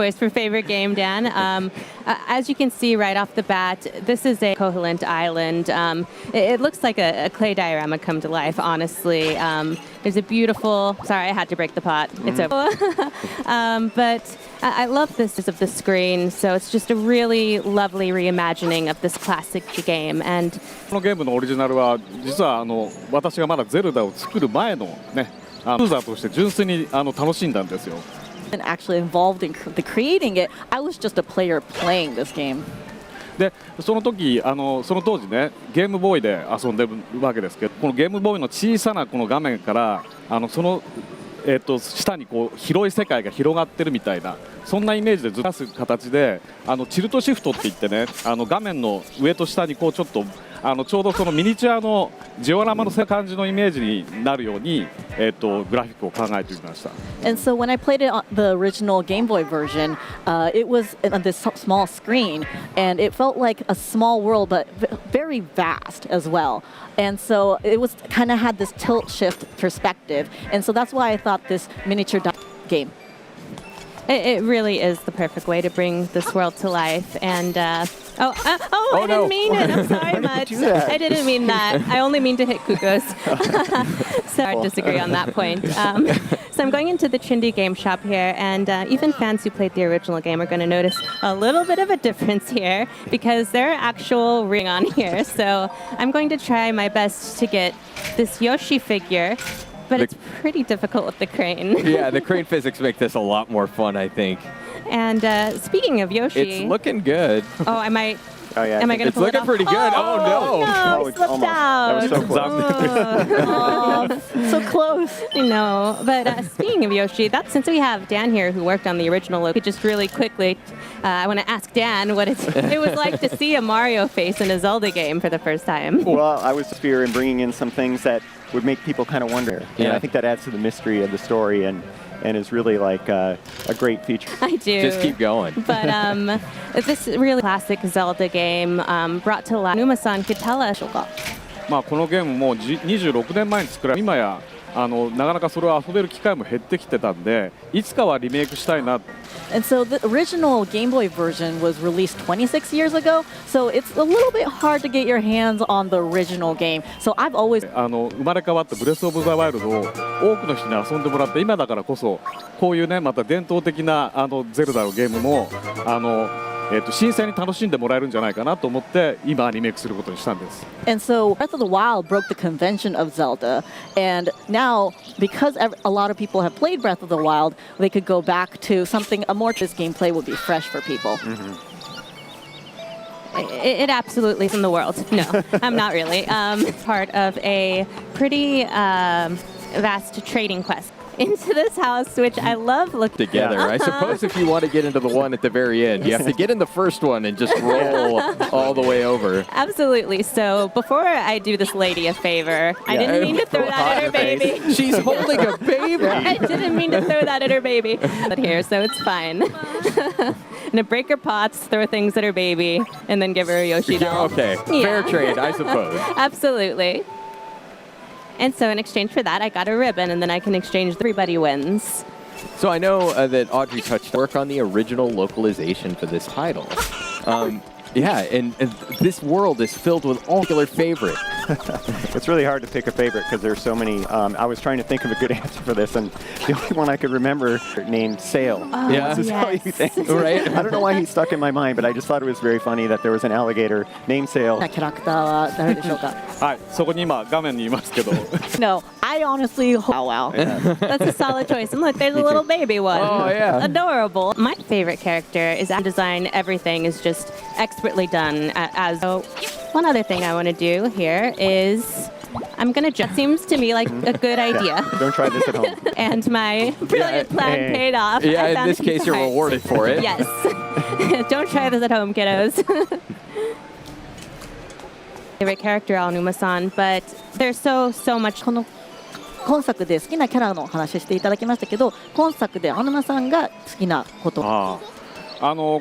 Choice for favorite game, Dan. As you can see right off the bat, this is a covalent island. It looks like a clay diorama come to life, honestly. There's a beautiful, sorry, I had to break the pot. It's over. But I love this of the screen, so it's just a really lovely reimagining of this classic game. And このゲームのオリジナルは実は私がまだゼルダを作る前のね、ユーザーとして純粋に楽しんだんですよ。And actually involved in creating it, I was just a player playing this game. でその時その当時ねゲームボーイで遊んでるわけですけど、このゲームボーイの小さなこの画面からその下にこう広い世界が広がってるみたいなそんなイメージでずっと出す形でチルトシフトって言ってね画面の上と下にこうちょっとちょうどそのミニチュアのジオラマの感じのイメージになるようにグラフィックを考えてみました。And so when I played it on the original Game Boy version, it was on this small screen, and it felt like a small world, but very vast as well. And so it was kind of had this tilt shift perspective, and so that's why I thought this miniature game. It really is the perfect way to bring this world to life. And I didn't mean it. I'm sorry much. I didn't mean that. I only mean to hit Kukos. So I disagree on that point. So I'm going into the Chindi game shop here, and even fans who played the original game are going to notice a little bit of a difference here because there are actual ring on here. So I'm going to try my best to get this Yoshi figure. But it's pretty difficult with the crane. Yeah, the crane physics make this a lot more fun, I think. And speaking of Yoshi... It's looking good. Oh, I might... Oh, yeah. Am I going to pull it off? It's looking pretty good. Oh, no. No, I slipped out. That was so close. So close. I know. But speaking of Yoshi, since we have Dan here who worked on the original look, just really quickly, I want to ask Dan what it was like to see a Mario face in a Zelda game for the first time. Well, I was here in bringing in some things that would make people kind of wonder. Yeah. And I think that adds to the mystery of the story and is really like a great feature. I do. Just keep going. But this really classic Zelda game brought to life. Numa-san could tell us. まあこのゲームも26年前に作られ今やなかなかそれを遊べる機会も減ってきてたんでいつかはリメイクしたいな。And so the original Game Boy version was released 26 years ago, so it's a little bit hard to get your hands on the original game. So I've always 生まれ変わったブレスオブザワイルドを多くの人に遊んでもらって今だからこそこういうねまた伝統的なゼルダのゲームも新鮮に楽しんでもらえるんじゃないかなと思って今リメイクすることにしたんです。And so Breath of the Wild broke the convention of Zelda, and now because a lot of people have played Breath of the Wild, they could go back to something more. This gameplay would be fresh for people. It absolutely is in the world. No, I'm not really. Part of a pretty vast trading quest. Into this house, which I love looking together. I suppose if you want to get into the one at the very end, you have to get in the first one and just roll all the way over. Absolutely. So before I do this lady a favor, I didn't mean to throw that at her baby. She's holding a baby. I didn't mean to throw that at her baby. But here, so it's fine. I'm gonna break her pots, throw things at her baby, and then give her a Yoshi doll. Okay, fair trade, I suppose. Absolutely. And so in exchange for that, I got a ribbon, and then I can exchange. Everybody wins. So I know that Audrey touched work on the original localization for this title. Yeah, and this world is filled with all your favorite. It's really hard to pick a favorite because there's so many. I was trying to think of a good answer for this, and the only one I could remember named Sail. Oh, yeah, this is all you think. Right? I don't know why he stuck in my mind, but I just thought it was very funny that there was an alligator named Sail. キャラクターは誰でしょうか？はい、そこに今画面にいますけど。No, I honestly. Wow. That's a solid choice. And look, there's a little baby one. Oh, yeah. Adorable. My favorite character is design. Everything is just expertly done as. So one other thing I want to do here is I'm going to jump. Seems to me like a good idea. Don't try this at home. And my brilliant plan paid off. Yeah, in this case, you're rewarded for it. Yes. Don't try this at home, kiddos. Favorite character, Aonuma-san, but there's so much. 今作で好きなキャラの話していただきましたけど、今作で青沼さんが好きなこと。この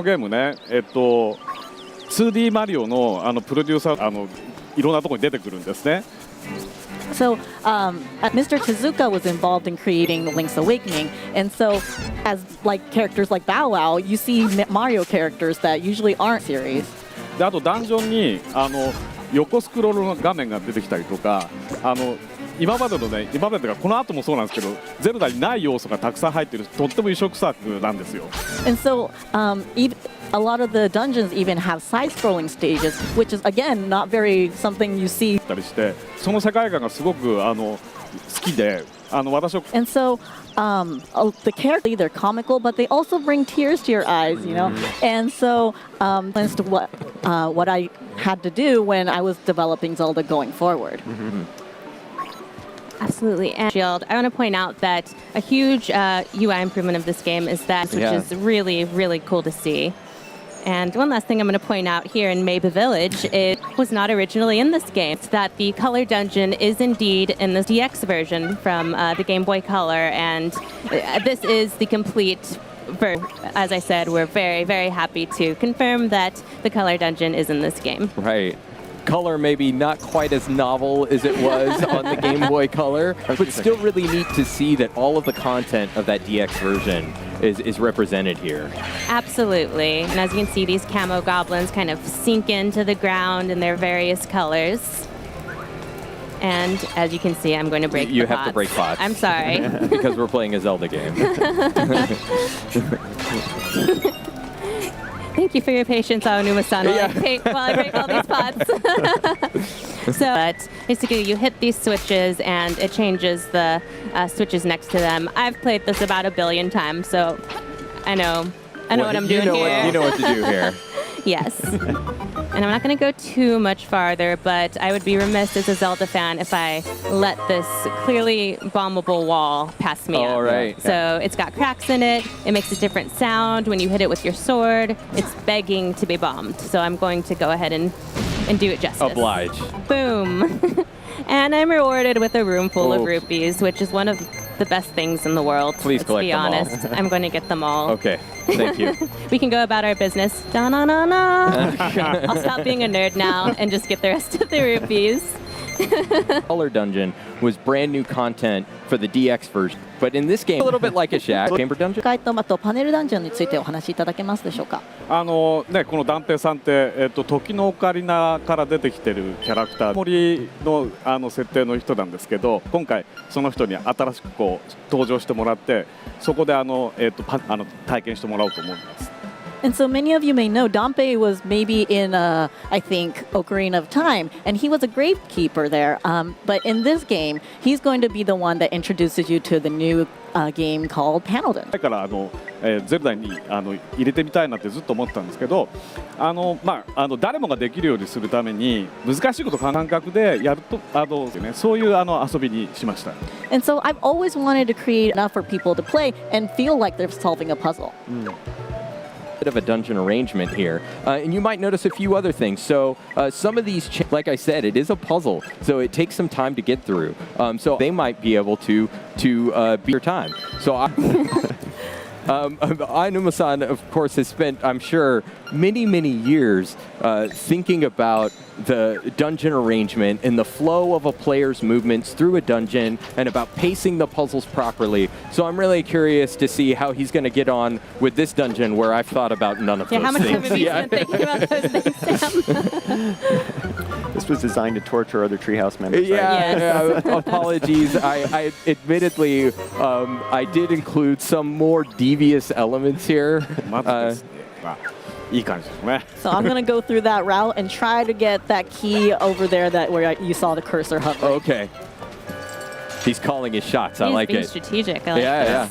ゲームね、2D マリオのプロデューサーいろんなところに出てくるんですね。So Mr. Tezuka was involved in creating Link's Awakening, and so as like characters like Bow Wow, you see Mario characters that usually aren't series. であとダンジョンに横スクロールの画面が出てきたりとか今までがこの後もそうなんですけどゼルダにない要素がたくさん入っているとっても異色作なんですよ。And so a lot of the dungeons even have side-scrolling stages, which is again not very something you see. たりしてその世界観がすごく好きで私は。And so the characters, they're comical, but they also bring tears to your eyes, you know. And so as to what I had to do when I was developing Zelda going forward. Absolutely. And Shield, I want to point out that a huge UI improvement of this game is that, which is really, really cool to see. And one last thing I'm going to point out here in Maybe Village, it was not originally in this game. It's that the Color Dungeon is indeed in the DX version from the Game Boy Color, and this is the complete version. As I said, we're very, very happy to confirm that the Color Dungeon is in this game. Right. Color maybe not quite as novel as it was on the Game Boy Color, but still really neat to see that all of the content of that DX version is represented here. Absolutely. And as you can see, these camo goblins kind of sink into the ground in their various colors. And as you can see, I'm going to break You the have to break pots. I'm sorry. Because we're playing a Zelda game. Thank you for your patience, Aonuma-san, while I break all these pots. But basically, you hit these switches, and it changes the switches next to them. I've played this about 1 billion times, so I know what I'm doing here. You know what to do here. Yes. And I'm not going to go too much farther, but I would be remiss as a Zelda fan if I let this clearly bombable wall pass me up. Right. So it's got cracks in it. It makes a different sound when you hit it with your sword. It's begging to be bombed. So I'm going to go ahead and do it justice. Oblige. Boom. And I'm rewarded with a room full of rupees, which is one of the best things in the world. Please collect them all. Let's be honest. I'm going to get them all. Okay, thank you. We can go about our business. Da-na-na-na. I'll stop being a nerd now and just get the rest of the rupees. Color Dungeon was brand new content for the DX version, but in this game, a little bit like a Shack Chamber Dungeon. あとパネルダンジョンについてお話しいただけますでしょうか。このダンテさんって、時のオカリナから出てきてるキャラクター森の設定の人なんですけど、今回その人に新しく登場してもらって、そこで体験してもらおうと思います。And so many of you may know Dampé was maybe in, I think, Ocarina of Time, and he was a gravekeeper there. But in this game, he's going to be the one that introduces you to the new game called Panelden. だからゼルダに入れてみたいなってずっと思ってたんですけど、誰もができるようにするために難しいこと感覚でやるとそういう遊びにしました。And so I've always wanted to create enough for people to play and feel like they're solving a puzzle. Bit of a dungeon arrangement here, and you might notice a few other things. So some of these, like I said, it is a puzzle, so it takes some time to get through. So they might be able to beat your time. So Aonuma-san, of course, has spent, I'm sure, many years thinking about the dungeon arrangement and the flow of a player's movements through a dungeon and about pacing the puzzles properly. So I'm really curious to see how he's going to get on with this dungeon where I've thought about none of those how much things. time have you spent thinking about those things, Sam? This was designed to torture other Treehouse members. Yeah, apologies. I admittedly, I did include some more devious elements here. So I'm going to go through that route and try to get that key over there where you saw the cursor hovering. Okay. He's calling his shots. I like being it. Strategic. I like Yeah.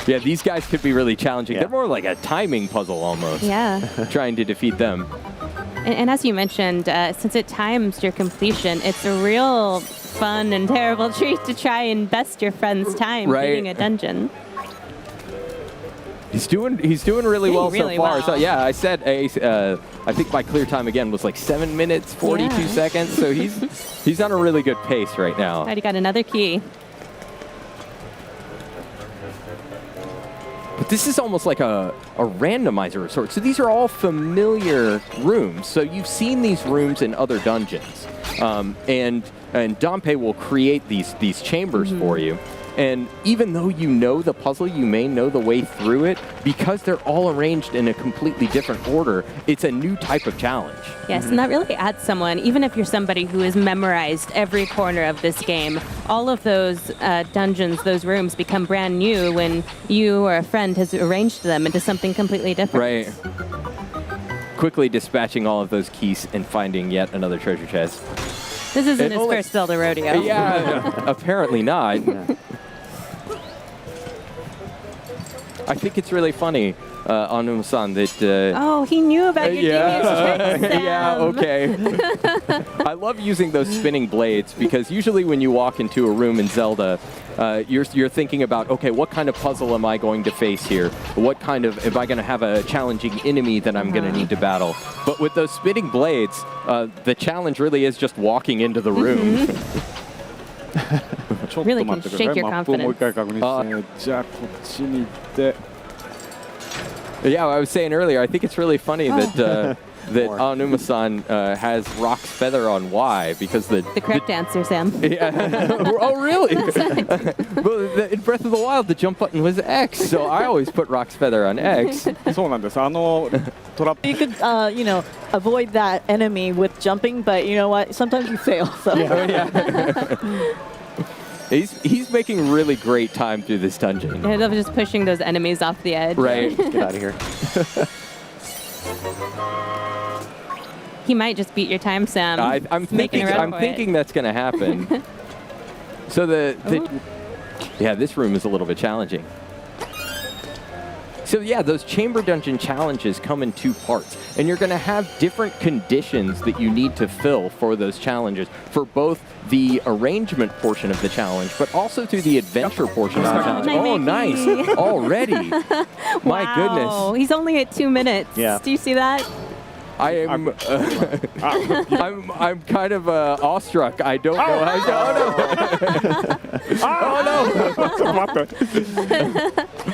Yeah, these guys could be really challenging. Yeah. They're more like a timing puzzle almost. Yeah. Trying to defeat them. And as you mentioned, since it times your completion, it's a real fun and terrible treat to try and best your friend's time beating a dungeon. He's doing really well so far. Well. So yeah, I said I think my clear time again was like 7 minutes 42 seconds. So he's on a really good pace right now. Already got another key. this is almost like a randomizer of sorts. So these are all familiar rooms. So you've seen these rooms in other dungeons. And Dompe will create these chambers for you. And even though you know the puzzle, you may know the way through it, because they're all arranged in a completely different order, it's a new type of challenge. Yes, and that really adds someone, even if you're somebody who has memorized every corner of this game, all of those dungeons, those rooms become brand new when you or a friend has arranged them into something completely different. Right. Quickly dispatching all of those keys and finding yet another treasure chest. This isn't his first Zelda rodeo. Yeah, apparently not. I think it's really funny, Onuma-san, that... oh, he knew about your devious tricks, Sam. Yeah, okay. I love using those spinning blades, because usually when you walk into a room in Zelda, you're thinking about, okay, what kind of puzzle am I going to face here? What kind of, am I going to have a challenging enemy that I'm going to need to battle? But with those spinning blades, the challenge really is just walking into the room. Really can shake your confidence. Yeah, I was saying earlier, I think it's really funny that Onuma-san has Rock's feather on Y, because the correct answer, Sam. Yeah. Oh, really? Well, in Breath of the Wild, the jump button was X, so I always put Rock's feather on X. そうなんです。トラップ You could, avoid that enemy with jumping, but you know what? Sometimes you fail. So. He's making really great time through this dungeon. I love just pushing those enemies off the edge. Right. Get out of here. He might just beat your time, Sam. I'm thinking that's going to happen. So this room is a little bit challenging. So yeah, those chamber dungeon challenges come in two parts, and you're going to have different conditions that you need to fill for those challenges, for both the arrangement portion of the challenge, but also through the adventure portion of the challenge. Oh, nice. Already. My goodness. He's only at 2 minutes. Yeah. Do you see that? I am. I'm kind of awestruck. I don't know how. Oh no!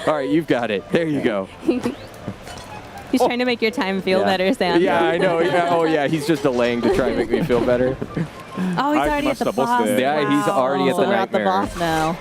All right, you've got it. There you go. He's trying to make your time feel better, Sam. Yeah, I know. Yeah. Oh yeah, he's just delaying to try and make me feel better. Oh, he's already at the boss. Yeah, he's already at the So we're at the nightmare. boss now.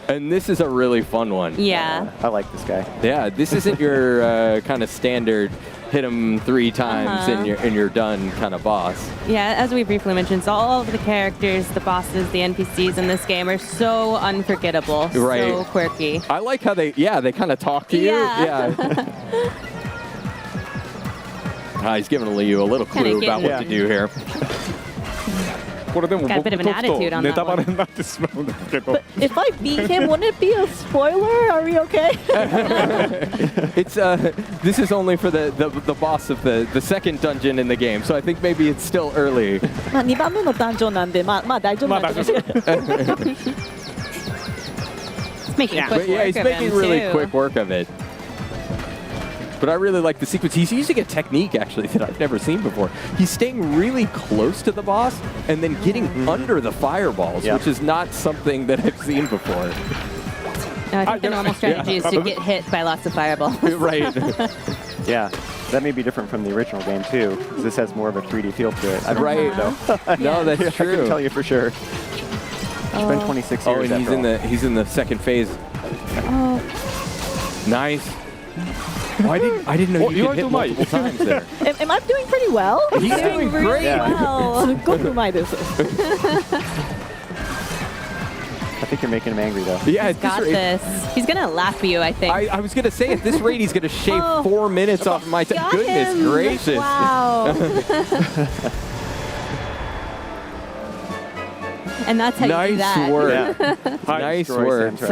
And this is a really fun one. Yeah. I like this guy. Yeah, this isn't your kind of standard hit him 3 times and you're done kind of boss. Yeah, as we briefly mentioned, so all of the characters, the bosses, the NPCs in this game are so unforgettable, Right. so quirky. I like how they kind of talk to you. Yeah. He's giving you a little clue about what to do here. これでも Got a 僕 bit と of an くと attitude on ネ that タバレ one. になってしまうんですけど But if I beat him, wouldn't it be a spoiler? Are we okay? It's this is only for the boss of the second dungeon in the game, so I think maybe it's still early. まあ2番目のダンジョンなんで、まあ大丈夫なんですけど。 He's making quick But yeah, he's work of making him, really too. quick work of it. But I really like the sequence. He's using a technique, actually, that I've never seen before. He's staying really close to the boss and then getting under the fireballs, which is not something that I've seen before. No, I think the normal strategy is to get hit by lots of fireballs. Right. Yeah, that may be different from the original game too, because this has more of a 3D feel to it. I don't know, though. No, that's I true. can tell you for sure. It's been 26 years. Oh, and he's in the second phase. Oh. Nice. Oh, I didn't know you could hit multiple times there. Am I doing pretty well? He's doing great. Well. すっごくうまいです。 I think you're making him angry though. Yeah, at Got this rate, this. He's gonna laugh at you, I think. I was gonna say at this rate he's gonna shave 4 minutes off my time. Got Goodness him. gracious! Wow. And that's how you do Nice that. work. Yeah. Nice Destroy work. Sam's